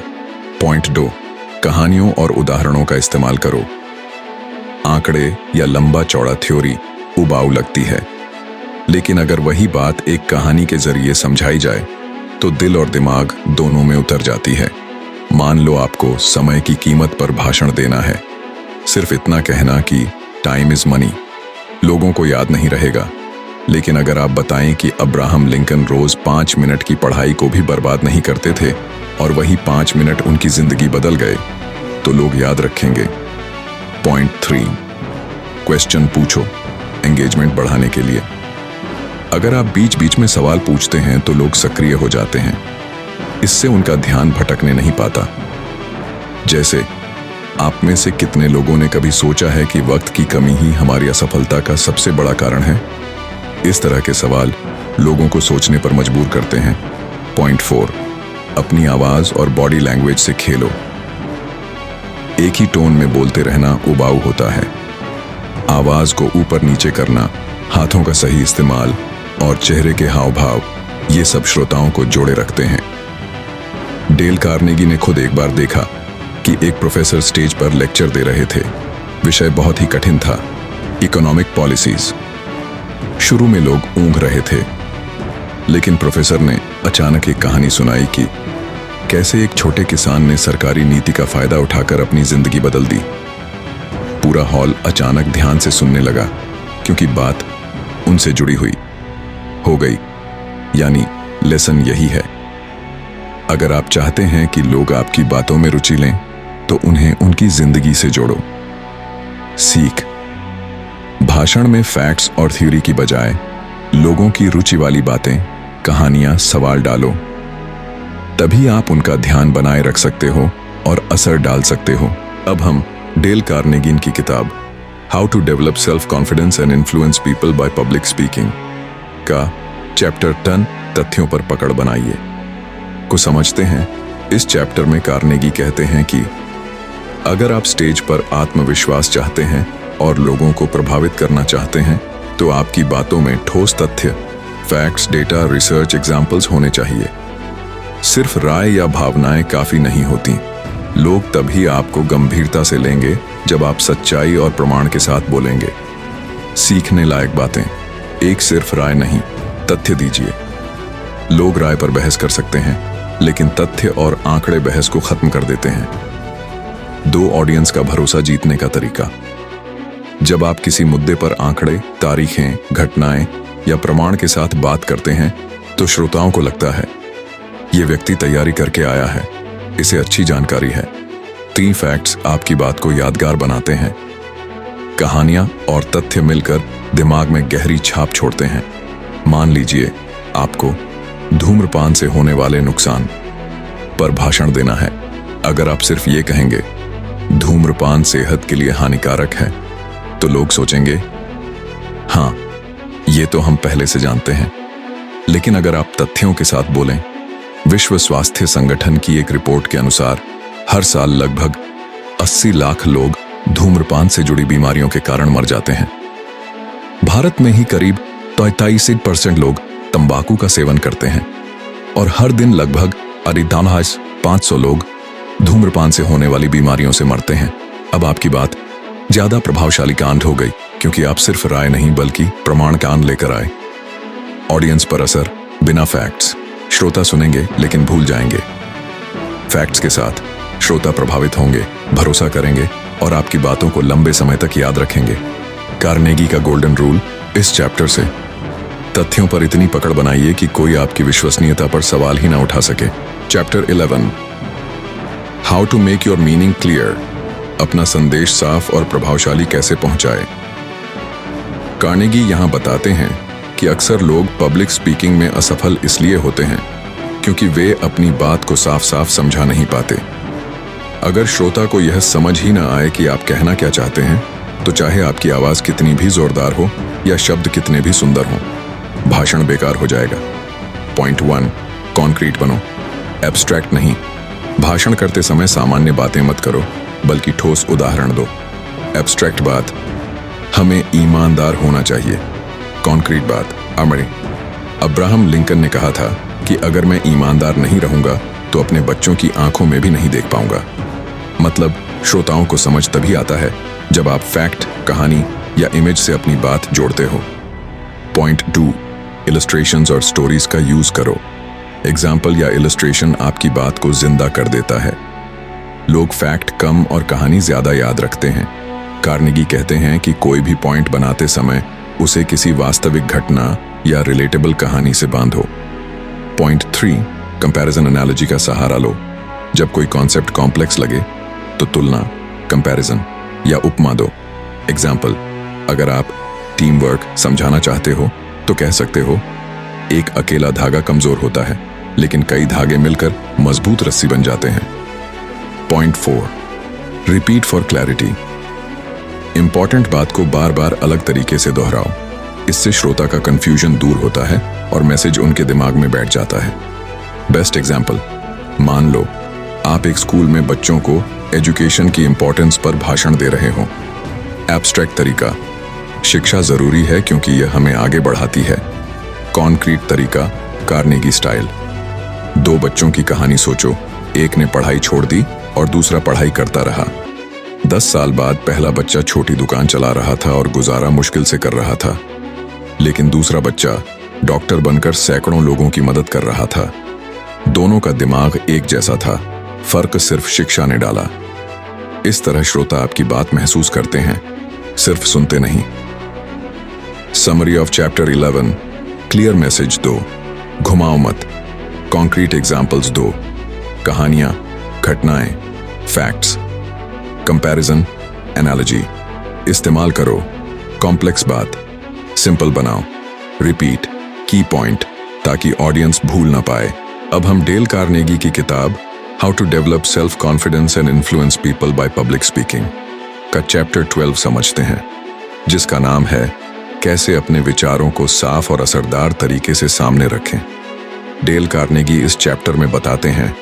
पॉइंट 2, कहानियों और उदाहरणों का इस्तेमाल करो। आंकड़े या लंबा चौड़ा थ्योरी उबाऊ लगती है, लेकिन अगर वही बात एक कहानी के जरिए समझाई जाए तो दिल और दिमाग दोनों में उतर जाती है। मान लो आपको समय की कीमत पर भाषण देना है। सिर्फ इतना कहना कि टाइम इज मनी लोगों को याद नहीं रहेगा, लेकिन अगर आप बताएं कि अब्राहम लिंकन रोज 5 मिनट की पढ़ाई को भी बर्बाद नहीं करते थे और वही 5 मिनट उनकी जिंदगी बदल गए तो लोग याद रखेंगे। पॉइंट 3, क्वेश्चन पूछो एंगेजमेंट बढ़ाने के लिए। अगर आप बीच बीच में सवाल पूछते हैं तो लोग सक्रिय हो जाते हैं। इससे उनका ध्यान भटकने नहीं पाता। जैसे, आप में से कितने लोगों ने कभी सोचा है कि वक्त की कमी ही हमारी असफलता का सबसे बड़ा कारण है? इस तरह के सवाल लोगों को सोचने पर मजबूर करते हैं। पॉइंट 4, अपनी आवाज और बॉडी लैंग्वेज से खेलो। एक ही टोन में बोलते रहना उबाऊ होता है। आवाज को ऊपर नीचे करना, हाथों का सही इस्तेमाल और चेहरे के हाव भाव, ये सब श्रोताओं को जोड़े रखते हैं। डेल कार्नेगी ने खुद एक बार देखा कि एक प्रोफेसर स्टेज पर लेक्चर दे रहे थे। विषय बहुत ही कठिन था, इकोनॉमिक पॉलिसीज। शुरू में लोग ऊँघ रहे थे, लेकिन प्रोफेसर ने अचानक एक कहानी सुनाई कि कैसे एक छोटे किसान ने सरकारी नीति का फायदा उठाकर अपनी जिंदगी बदल दी। पूरा हॉल अचानक ध्यान से सुनने लगा क्योंकि बात उनसे जुड़ी हुई हो गई। यानी लेसन यही है, अगर आप चाहते हैं कि लोग आपकी बातों में रुचि लें तो उन्हें उनकी जिंदगी से जोड़ो। सीख, भाषण में फैक्ट्स और थ्योरी की बजाय लोगों की रुचि वाली बातें, कहानियां, सवाल डालो। तभी आप उनका ध्यान बनाए रख सकते हो और असर डाल सकते हो। अब हम डेल कार्नेगी की किताब how to develop self confidence and influence people by public speaking का चैप्टर 10 तथ्यों पर पकड़ बनाइए को समझते हैं। इस चैप्टर में कार्नेगी कहते हैं कि अगर आप स्टेज पर आत्मविश्वास चाहते हैं और लोगों को प्रभावित करना चाहते हैं तो आपकी बातों में ठोस तथ्य, फैक्ट्स, डेटा, रिसर्च, एग्जाम्पल्स होने चाहिए। सिर्फ राय या भावनाएं काफी नहीं होती। लोग तभी आपको गंभीरता से लेंगे जब आप सच्चाई और प्रमाण के साथ बोलेंगे। सीखने लायक बातें, एक सिर्फ राय नहीं, तथ्य दीजिए। लोग राय पर बहस कर सकते हैं, लेकिन तथ्य और आंकड़े बहस को खत्म कर देते हैं। 2 ऑडियंस का भरोसा जीतने का तरीका। जब आप किसी मुद्दे पर आंकड़े, तारीखें, घटनाएं या प्रमाण के साथ बात करते हैं तो श्रोताओं को लगता है ये व्यक्ति तैयारी करके आया है, इसे अच्छी जानकारी है। 3 फैक्ट्स आपकी बात को यादगार बनाते हैं। कहानियां और तथ्य मिलकर दिमाग में गहरी छाप छोड़ते हैं। मान लीजिए आपको धूम्रपान से होने वाले नुकसान पर भाषण देना है। अगर आप सिर्फ ये कहेंगे धूम्रपान सेहत के लिए हानिकारक है तो लोग सोचेंगे हाँ, ये तो हम पहले से जानते हैं। लेकिन अगर आप तथ्यों के साथ बोलें विश्व स्वास्थ्य संगठन की एक रिपोर्ट के अनुसार हर साल लगभग 80 लाख लोग धूम्रपान से जुड़ी बीमारियों के कारण मर जाते हैं। भारत में ही करीब 43% लोग तंबाकू का सेवन करते हैं और हर दिन लगभग 500 लोग धूम्रपान से होने वाली बीमारियों से मरते हैं। अब आपकी बात ज्यादा प्रभावशाली कांड हो गई, क्योंकि आप सिर्फ राय नहीं बल्कि प्रमाण कांड लेकर आए। ऑडियंस पर असर बिना फैक्ट्स। श्रोता सुनेंगे लेकिन भूल जाएंगे। फैक्ट्स के साथ श्रोता प्रभावित होंगे, भरोसा करेंगे और आपकी बातों को लंबे समय तक याद रखेंगे। कार्नेगी का गोल्डन रूल इस चैप्टर से। तथ्यों पर इतनी पकड़ बनाइए कि कोई आपकी विश्वसनीयता पर सवाल ही ना उठा सके। Chapter 11, how to make your meaning clear. अपना संदेश साफ और प्रभावशाली कैसे पहुंचाए। कार्नेगी यहां बताते हैं कि अक्सर लोग पब्लिक स्पीकिंग में असफल इसलिए होते हैं क्योंकि वे अपनी बात को साफ साफ समझा नहीं पाते। अगर श्रोता को यह समझ ही ना आए कि आप कहना क्या चाहते हैं, तो चाहे आपकी आवाज कितनी भी जोरदार हो या शब्द कितने भी सुंदर हों, भाषण बेकार हो जाएगा। पॉइंट 1, कॉन्क्रीट बनो, एब्स्ट्रैक्ट नहीं। भाषण करते समय सामान्य बातें मत करो, बल्कि ठोस उदाहरण दो। एब्स्ट्रैक्ट बात, हमें ईमानदार होना चाहिए। कॉन्क्रीट बात, अब्राहम लिंकन ने कहा था कि अगर मैं ईमानदार नहीं रहूंगा तो अपने बच्चों की आंखों में भी नहीं देख पाऊंगा। मतलब श्रोताओं को समझ तभी आता है जब आप फैक्ट, कहानी या इमेज से अपनी बात जोड़ते हो। पॉइंट 2, इलस्ट्रेशंस और स्टोरीज का यूज करो। एग्जाम्पल या इलस्ट्रेशन आपकी बात को जिंदा कर देता है। लोग फैक्ट कम और कहानी ज्यादा याद रखते हैं। कार्नेगी कहते हैं कि कोई भी पॉइंट बनाते समय उसे किसी वास्तविक घटना या रिलेटेबल कहानी से बांधो। पॉइंट 3, कंपैरिजन एनालॉजी का सहारा लो। जब कोई कॉन्सेप्ट कॉम्प्लेक्स लगे तो तुलना, कंपैरिजन या उपमा दो। एग्जाम्पल, अगर आप टीम वर्क समझाना चाहते हो तो कह सकते हो, एक अकेला धागा कमजोर होता है लेकिन कई धागे मिलकर मजबूत रस्सी बन जाते हैं। Point 4, repeat for clarity. Important बात को बार बार अलग तरीके से दोहराओ। इससे श्रोता का कंफ्यूजन दूर होता है और मैसेज उनके दिमाग में बैठ जाता है। बेस्ट एग्जाम्पल, मान लो आप एक स्कूल में बच्चों को एजुकेशन की इंपॉर्टेंस पर भाषण दे रहे हो। एब्स्ट्रैक्ट तरीका, शिक्षा जरूरी है क्योंकि यह हमें आगे बढ़ाती है। कॉन्क्रीट तरीका, कार्नेगी स्टाइल। 2 बच्चों की कहानी सोचो, एक ने पढ़ाई छोड़ दी और दूसरा पढ़ाई करता रहा। 10 साल बाद पहला बच्चा छोटी दुकान चला रहा था और गुजारा मुश्किल से कर रहा था, लेकिन दूसरा बच्चा डॉक्टर बनकर सैकड़ों लोगों की मदद कर रहा था। दोनों का दिमाग एक जैसा था, फर्क सिर्फ शिक्षा ने डाला। इस तरह श्रोता आपकी बात महसूस करते हैं, सिर्फ सुनते नहीं। Summary of chapter 11, clear message दो, घुमाओ मत। कॉन्क्रीट एग्जाम्पल्स दो, कहानियां, घटनाएं, फैक्ट्स। कंपैरिजन, एनालॉजी इस्तेमाल करो। कॉम्प्लेक्स बात सिंपल बनाओ। रिपीट, की पॉइंट, ताकि ऑडियंस भूल ना पाए। अब हम डेल कार्नेगी की किताब how to develop self confidence and influence people by public speaking का चैप्टर 12 समझते हैं, जिसका नाम है कैसे अपने विचारों को साफ और असरदार तरीके से सामने रखें। डेल कार्नेगी इस चैप्टर में बताते हैं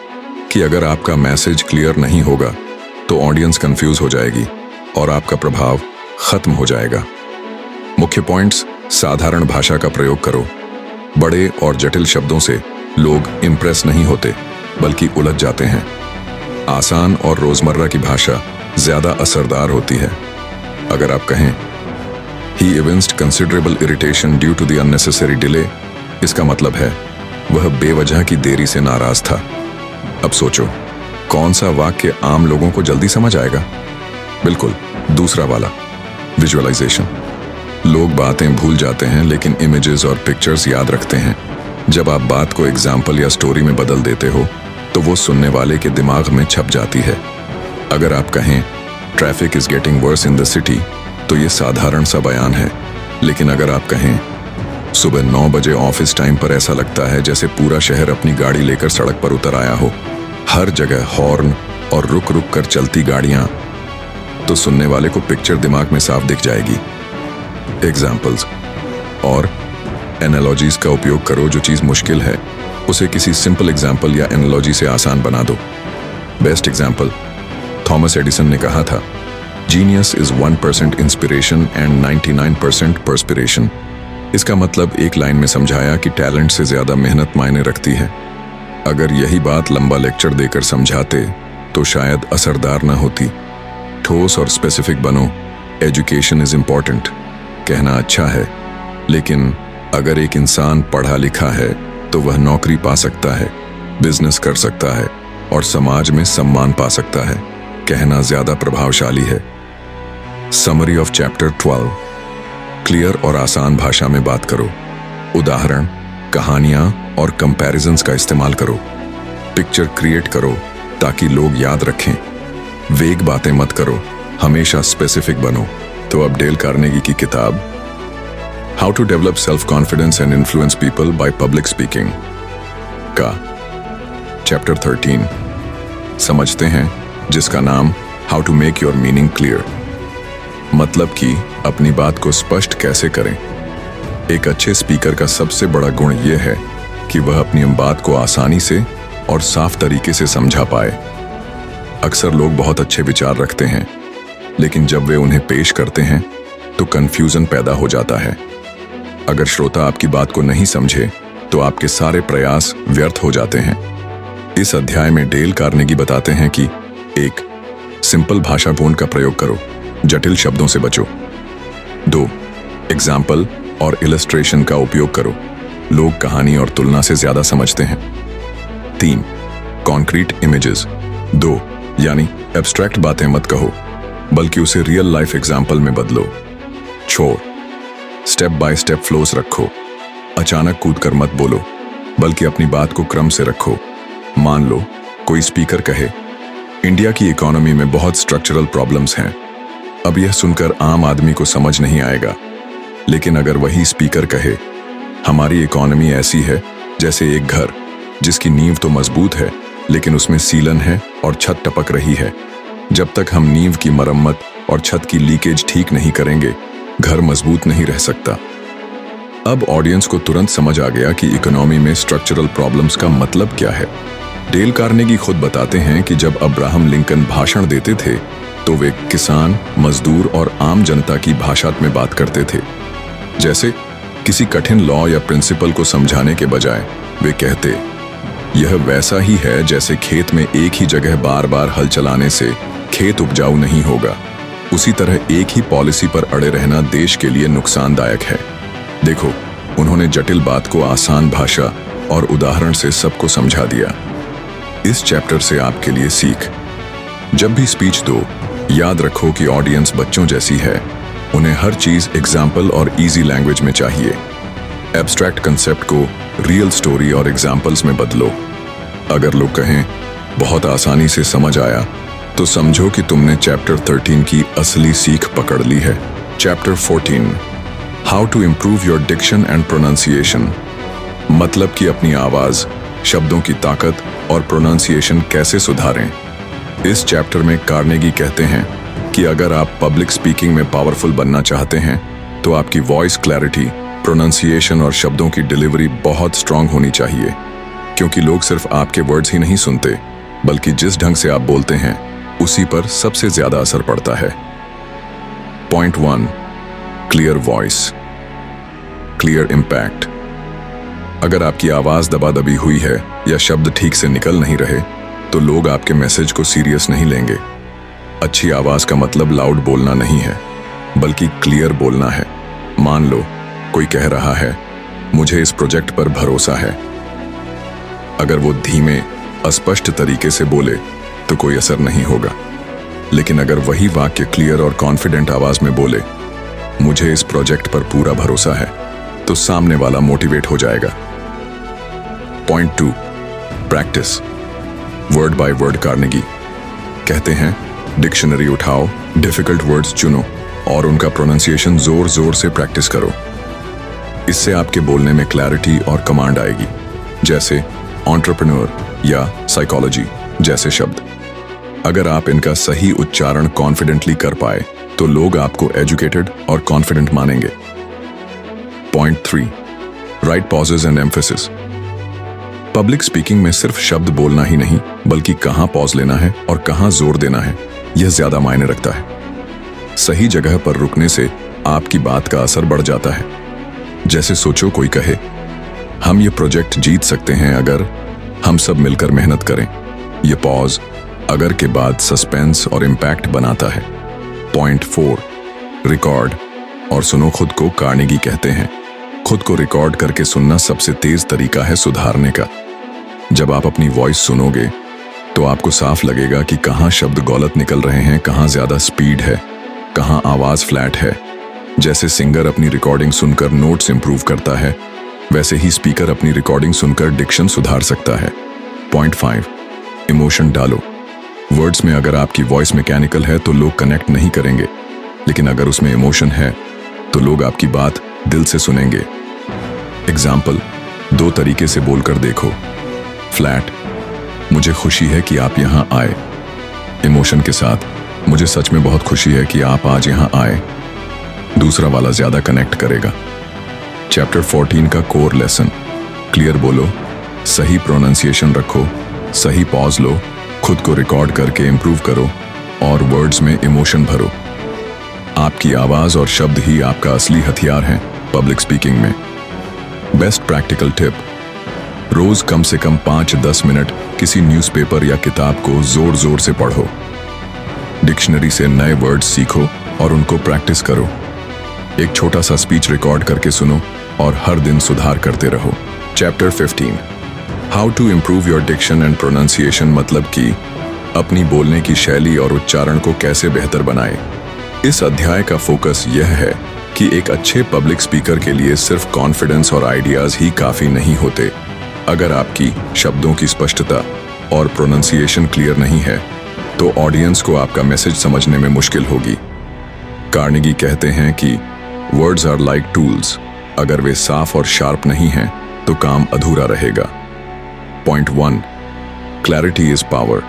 कि अगर आपका मैसेज क्लियर नहीं होगा तो ऑडियंस कंफ्यूज हो जाएगी और आपका प्रभाव खत्म हो जाएगा। मुख्य पॉइंट्स, साधारण भाषा का प्रयोग करो। बड़े और जटिल शब्दों से लोग इंप्रेस नहीं होते बल्कि उलझ जाते हैं। आसान और रोजमर्रा की भाषा ज्यादा असरदार होती है। अगर आप कहें He evinced considerable irritation due to the unnecessary delay, इसका मतलब है वह बेवजह की देरी से नाराज था। अब सोचो, कौन सा वाक्य आम लोगों को जल्दी समझ आएगा? बिल्कुल दूसरा वाला, विजुअलाइजेशन। लोग बातें भूल जाते हैं लेकिन इमेजेस और पिक्चर्स याद रखते हैं। जब आप बात को एग्जाम्पल या स्टोरी में बदल देते हो तो वो सुनने वाले के दिमाग में छप जाती है। अगर आप कहें traffic is getting worse in the city, तो ये साधारण सा बयान है। लेकिन अगर आप कहें सुबह 9 बजे ऑफिस टाइम पर ऐसा लगता है जैसे पूरा शहर अपनी गाड़ी लेकर सड़क पर उतर आया हो, हर जगह हॉर्न और रुक रुक कर चलती गाड़ियां, तो सुनने वाले को पिक्चर दिमाग में साफ दिख जाएगी। एग्जाम्पल्स और एनालॉजीज का उपयोग करो। जो चीज मुश्किल है उसे किसी सिंपल एग्जाम्पल या एनालॉजी से आसान बना दो। बेस्ट एग्जाम्पल, थॉमस एडिसन ने कहा था, genius is 1% inspiration and 99% perspiration. इसका मतलब एक लाइन में समझाया कि टैलेंट से ज्यादा मेहनत मायने रखती है। अगर यही बात लंबा लेक्चर देकर समझाते तो शायद असरदार न होती। ठोस और स्पेसिफिक बनो। एजुकेशन इज इम्पॉर्टेंट कहना अच्छा है, लेकिन अगर एक इंसान पढ़ा लिखा है तो वह नौकरी पा सकता है, बिजनेस कर सकता है और समाज में सम्मान पा सकता है कहना ज्यादा प्रभावशाली है। Summary of chapter 12। क्लियर और आसान भाषा में बात करो। उदाहरण, कहानियां और कंपैरिजंस का इस्तेमाल करो। पिक्चर क्रिएट करो ताकि लोग याद रखें। वेग बातें मत करो, हमेशा स्पेसिफिक बनो। तो अब डेल कार्नेगी की किताब how to develop self confidence and influence people by public speaking का चैप्टर 13 समझते हैं, जिसका नाम how to make your meaning clear. मतलब कि अपनी बात को स्पष्ट कैसे करें। एक अच्छे स्पीकर का सबसे बड़ा गुण यह है कि वह अपनी बात को आसानी से और साफ तरीके से समझा पाए। अक्सर लोग बहुत अच्छे विचार रखते हैं, लेकिन जब वे उन्हें पेश करते हैं तो कंफ्यूजन पैदा हो जाता है। अगर श्रोता आपकी बात को नहीं समझे तो आपके सारे प्रयास व्यर्थ हो जाते हैं। इस अध्याय में डेल कार्नेगी बताते हैं कि 1. सिंपल भाषा टोन का प्रयोग करो, जटिल शब्दों से बचो। 2. एग्जाम्पल और इलस्ट्रेशन का उपयोग करो, लोग कहानी और तुलना से ज्यादा समझते हैं। 3. Concrete images. 2. यानी एब्स्ट्रैक्ट बातें मत कहो, बल्कि उसे रियल लाइफ एग्जाम्पल में बदलो। 4. स्टेप बाय स्टेप फ्लोस रखो, अचानक कूदकर मत बोलो, बल्कि अपनी बात को क्रम से रखो। मान लो कोई स्पीकर कहे, इंडिया की इकोनॉमी में बहुत स्ट्रक्चरल प्रॉब्लम्स हैं। अब यह सुनकर आम आदमी को समझ नहीं आएगा, लेकिन अगर वही स्पीकर कहे, हमारी इकोनॉमी ऐसी है जैसे एक घर जिसकी नींव तो मजबूत है, लेकिन उसमें सीलन है और छत टपक रही है। जब तक हम नींव की मरम्मत और छत की लीकेज ठीक नहीं करेंगे, घर मजबूत नहीं रह सकता। अब ऑडियंस को तुरंत समझ आ गया कि इकोनॉमी में स्ट्रक्चरल प्रॉब्लम्स का मतलब क्या है। डेल कार्नेगी खुद बताते हैं कि जब अब्राहम लिंकन भाषण देते थे तो वे किसान, मजदूर और आम जनता की भाषा में बात करते थे। जैसे किसी कठिन लॉ या प्रिंसिपल को समझाने के बजाय वे कहते, यह वैसा ही है जैसे खेत में एक ही जगह बार बार हल चलाने से खेत उपजाऊ नहीं होगा। उसी तरह एक ही पॉलिसी पर अड़े रहना देश के लिए नुकसानदायक है। देखो, उन्होंने जटिल बात को आसान भाषा और उदाहरण से सबको समझा दिया। इस चैप्टर से आपके लिए सीख, जब भी स्पीच दो, याद रखो कि ऑडियंस बच्चों जैसी है। उन्हें हर चीज एग्जाम्पल और इजी लैंग्वेज में चाहिए। एब्स्ट्रैक्ट कंसेप्ट को रियल स्टोरी और एग्जाम्पल्स में बदलो। अगर लोग कहें बहुत आसानी से समझ आया, तो समझो कि तुमने चैप्टर 13 की असली सीख पकड़ ली है। Chapter 14 how to improve your diction and pronunciation. मतलब कि अपनी आवाज, शब्दों की ताकत और प्रोनाउंसिएशन कैसे सुधारें। इस चैप्टर में कार्नेगी कहते हैं कि अगर आप पब्लिक स्पीकिंग में पावरफुल बनना चाहते हैं तो आपकी वॉइस क्लैरिटी, प्रोनाउंसिएशन और शब्दों की डिलीवरी बहुत स्ट्रांग होनी चाहिए, क्योंकि लोग सिर्फ आपके वर्ड्स ही नहीं सुनते, बल्कि जिस ढंग से आप बोलते हैं उसी पर सबसे ज्यादा असर पड़ता है। Point 1, clear voice, clear impact. अगर आपकी आवाज दबादबी हुई है या शब्द ठीक से निकल नहीं रहे तो लोग आपके मैसेज को सीरियस नहीं लेंगे। अच्छी आवाज का मतलब लाउड बोलना नहीं है, बल्कि क्लियर बोलना है। मान लो कोई कह रहा है, मुझे इस प्रोजेक्ट पर भरोसा है। अगर वो धीमे, अस्पष्ट तरीके से बोले तो कोई असर नहीं होगा, लेकिन अगर वही वाक्य क्लियर और कॉन्फिडेंट आवाज में बोले, मुझे इस प्रोजेक्ट पर पूरा भरोसा है, तो सामने वाला मोटिवेट हो जाएगा। Point 2, practice, word by word. Carnegie कहते हैं, डिक्शनरी उठाओ, डिफिकल्ट वर्ड्स चुनो और उनका प्रोनाउंसिएशन जोर जोर से प्रैक्टिस करो। इससे आपके बोलने में क्लैरिटी और कमांड आएगी। जैसे एंटरप्रेन्योर या साइकोलॉजी जैसे शब्द। अगर आप इनका सही उच्चारण कॉन्फिडेंटली कर पाए तो लोग आपको एजुकेटेड और कॉन्फिडेंट मानेंगे। Point 3, right pauses and emphasis. Public speaking में सिर्फ शब्द बोलना ही नहीं, बल्कि कहाँ पॉज लेना है और कहाँ जोर देना है, यह ज्यादा मायने रखता है। सही जगह पर रुकने से आपकी बात का असर बढ़ जाता है। जैसे सोचो कोई कहे, हम ये प्रोजेक्ट जीत सकते हैं अगर हम सब मिलकर मेहनत करें। ये पॉज अगर के बाद सस्पेंस और इम्पैक्ट बनाता है। पॉइंट 4, रिकॉर्ड और सुनो खुद को। कार्नेगी कहते हैं, खुद को रिकॉर्ड करके सुनना सबसे तेज तरीका है सुधारने का। जब आप अपनी वॉइस सुनोगे तो आपको साफ लगेगा कि कहाँ शब्द गलत निकल रहे हैं, कहाँ ज्यादा स्पीड है, कहाँ आवाज फ्लैट है। जैसे सिंगर अपनी रिकॉर्डिंग सुनकर नोट्स इंप्रूव करता है, वैसे ही स्पीकर अपनी रिकॉर्डिंग सुनकर डिक्शन सुधार सकता है। पॉइंट 5, इमोशन डालो। वर्ड्स में अगर आपकी वॉइस मैकेनिकल है तो लोग कनेक्ट नहीं करेंगे, लेकिन अगर उसमें इमोशन है तो लोग आपकी बात दिल से सुनेंगे। एग्जाम्पल, 2 तरीके से बोलकर देखो। फ्लैट, मुझे खुशी है कि आप यहाँ आए। इमोशन के साथ, मुझे सच में बहुत खुशी है कि आप आज यहाँ आए। दूसरा वाला ज्यादा कनेक्ट करेगा। चैप्टर 14 का कोर लेसन, क्लियर बोलो, सही प्रोनाउंसिएशन रखो, सही पॉज लो, खुद को रिकॉर्ड करके इंप्रूव करो और वर्ड्स में इमोशन भरो। आपकी आवाज और शब्द ही आपका असली हथियार हैं पब्लिक स्पीकिंग में। बेस्ट प्रैक्टिकल टिप, रोज कम से कम 5-10 मिनट किसी न्यूज़पेपर या किताब को जोर जोर से पढ़ो। डिक्शनरी से नए वर्ड्स सीखो और उनको प्रैक्टिस करो। एक छोटा सा स्पीच रिकॉर्ड करके सुनो और हर दिन सुधार करते रहो। Chapter 15, how to improve your diction and pronunciation, मतलब कि अपनी बोलने की शैली और उच्चारण को कैसे बेहतर बनाए। इस अध्याय का फोकस यह है कि एक अच्छे पब्लिक स्पीकर के लिए सिर्फ कॉन्फिडेंस और आइडियाज ही काफी नहीं होते। अगर आपकी शब्दों की स्पष्टता और प्रोनाउंसिएशन क्लियर नहीं है तो ऑडियंस को आपका मैसेज समझने में मुश्किल होगी। कार्नेगी कहते हैं कि वर्ड्स आर लाइक टूल्स, अगर वे साफ और शार्प नहीं हैं तो काम अधूरा रहेगा। Point 1, clarity is power.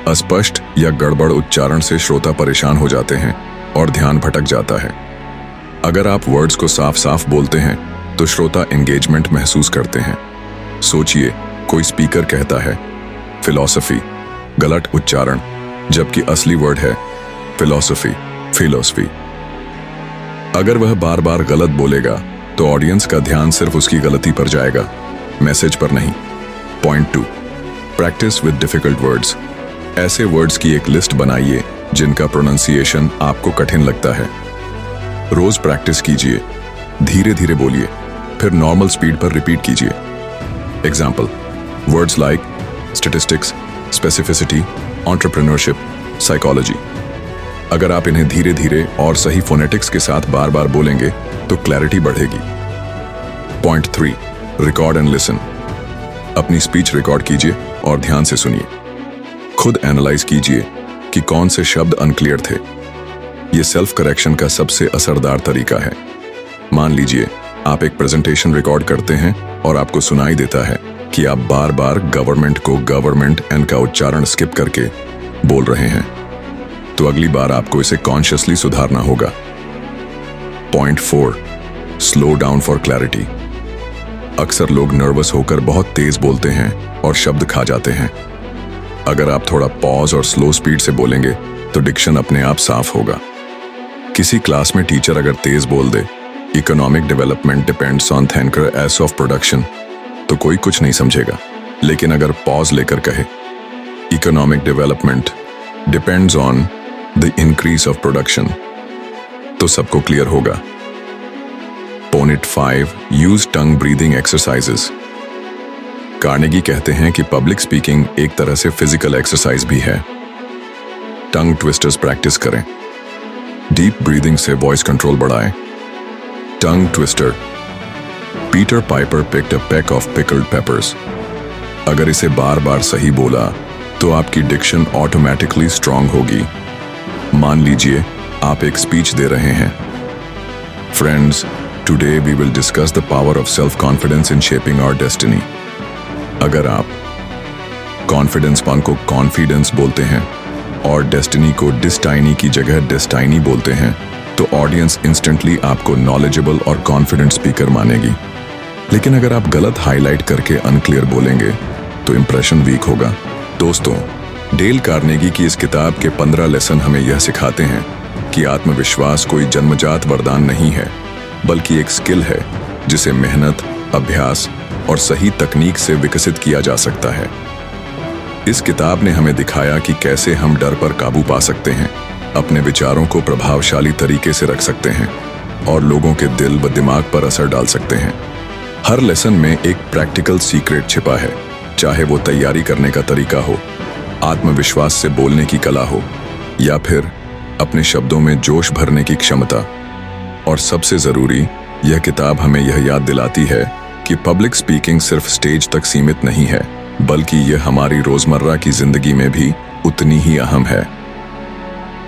अस्पष्ट या गड़बड़ उच्चारण से श्रोता परेशान हो जाते हैं और ध्यान भटक जाता है। अगर आप वर्ड्स को साफ साफ बोलते हैं तो श्रोता एंगेजमेंट महसूस करते हैं। सोचिए, कोई स्पीकर कहता है फिलॉसफी, गलत उच्चारण, जबकि असली वर्ड है फिलोसफी। अगर वह बार बार गलत बोलेगा तो ऑडियंस का ध्यान सिर्फ उसकी गलती पर जाएगा, मैसेज पर नहीं। Point 2, practice with difficult words. ऐसे वर्ड्स की एक लिस्ट बनाइए जिनका प्रोनाउंसिएशन आपको कठिन लगता है। रोज प्रैक्टिस कीजिए, धीरे धीरे बोलिए, फिर नॉर्मल स्पीड पर रिपीट कीजिए। Example, words like statistics, specificity, entrepreneurship, psychology. अगर आप इन्हें धीरे धीरे और सही फोनेटिक्स के साथ बार बार बोलेंगे तो क्लैरिटी बढ़ेगी। Point 3, record and listen. अपनी स्पीच रिकॉर्ड कीजिए और ध्यान से सुनिए। खुद एनालाइज कीजिए कि कौन से शब्द अनक्लियर थे। यह सेल्फ करेक्शन का सबसे असरदार तरीका है। मान लीजिए आप एक प्रेजेंटेशन रिकॉर्ड करते हैं और आपको सुनाई देता है कि आप बार बार गवर्नमेंट को गवर्नमेंट एंड का उच्चारण स्किप करके बोल रहे हैं, तो अगली बार आपको इसे कॉन्शियसली सुधारना होगा। Point 4, slow down for clarity. अक्सर लोग नर्वस होकर बहुत तेज बोलते हैं और शब्द खा जाते हैं। अगर आप थोड़ा पॉज और स्लो स्पीड से बोलेंगे तो डिक्शन अपने आप साफ होगा। किसी क्लास में टीचर अगर तेज बोल दे, economic development depends on thinkers of production, तो कोई कुछ नहीं समझेगा। लेकिन अगर पॉज लेकर कहे, economic development depends on the increase of production, तो सबको क्लियर होगा। पॉइंट 5, यूज टंग ब्रीदिंग एक्सरसाइजेस। कार्नेगी कहते हैं कि पब्लिक स्पीकिंग एक तरह से फिजिकल एक्सरसाइज भी है। टंग ट्विस्टर्स प्रैक्टिस करें। डीप ब्रीदिंग से वॉइस कंट्रोल बढ़ाएं। Tongue twister, Peter Piper picked a pick of pickled papers. अगर इसे बार बार सही बोला तो आपकी डिक्शन ऑटोमेटिकली स्ट्रांग होगी। मान लीजिए आप एक स्पीच दे रहे हैं। Friends, today we will discuss the power of self confidence in shaping our destiny. अगर आप कॉन्फिडेंस पान को कॉन्फिडेंस बोलते हैं और डेस्टिनी को डिस्टाइनी की जगह डेस्टाइनी बोलते हैं तो ऑडियंस इंस्टेंटली आपको नॉलेजेबल और कॉन्फिडेंट स्पीकर मानेगी। लेकिन अगर आप गलत हाईलाइट करके अनक्लियर बोलेंगे तो इंप्रेशन वीक होगा। दोस्तों, डेल कार्नेगी की इस किताब के 15 लेसन हमें यह सिखाते हैं कि आत्मविश्वास कोई जन्मजात वरदान नहीं है, बल्कि एक स्किल है जिसे मेहनत, अभ्यास और सही तकनीक से विकसित किया जा सकता है। इस किताब ने हमें दिखाया कि कैसे हम डर पर काबू पा सकते हैं, अपने विचारों को प्रभावशाली तरीके से रख सकते हैं और लोगों के दिल व दिमाग पर असर डाल सकते हैं। हर लेसन में एक प्रैक्टिकल सीक्रेट छिपा है, चाहे वो तैयारी करने का तरीका हो, आत्मविश्वास से बोलने की कला हो या फिर अपने शब्दों में जोश भरने की क्षमता। और सबसे जरूरी, यह किताब हमें यह याद दिलाती है कि पब्लिक स्पीकिंग सिर्फ स्टेज तक सीमित नहीं है, बल्कि यह हमारी रोजमर्रा की जिंदगी में भी उतनी ही अहम है।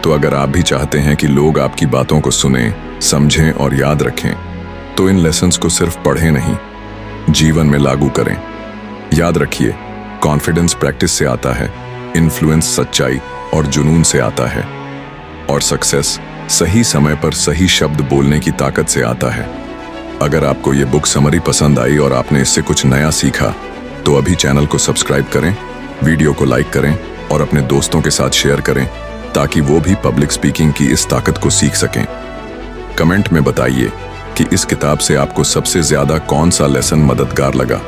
तो अगर आप भी चाहते हैं कि लोग आपकी बातों को सुनें, समझें और याद रखें, तो इन लेसन्स को सिर्फ पढ़ें नहीं, जीवन में लागू करें। याद रखिए, कॉन्फिडेंस प्रैक्टिस से आता है, इन्फ्लुएंस सच्चाई और जुनून से आता है, और सक्सेस सही समय पर सही शब्द बोलने की ताकत से आता है। अगर आपको ये बुक समरी पसंद आई और आपने इससे कुछ नया सीखा, तो अभी चैनल को सब्सक्राइब करें, वीडियो को लाइक करें और अपने दोस्तों के साथ शेयर करें, ताकि वो भी पब्लिक स्पीकिंग की इस ताकत को सीख सकें। कमेंट में बताइए कि इस किताब से आपको सबसे ज्यादा कौन सा लेसन मददगार लगा।